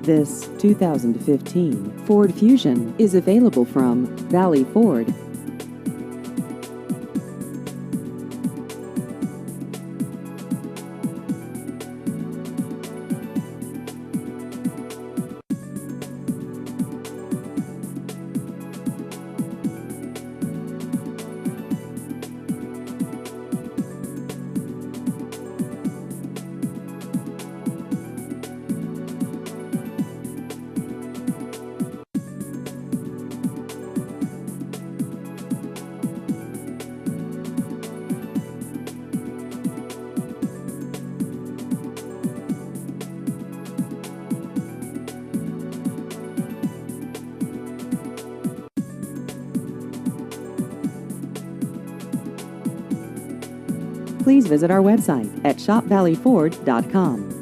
This 2015 Ford Fusion is available from Valley Ford. Please visit our website at shopvalleyford.com.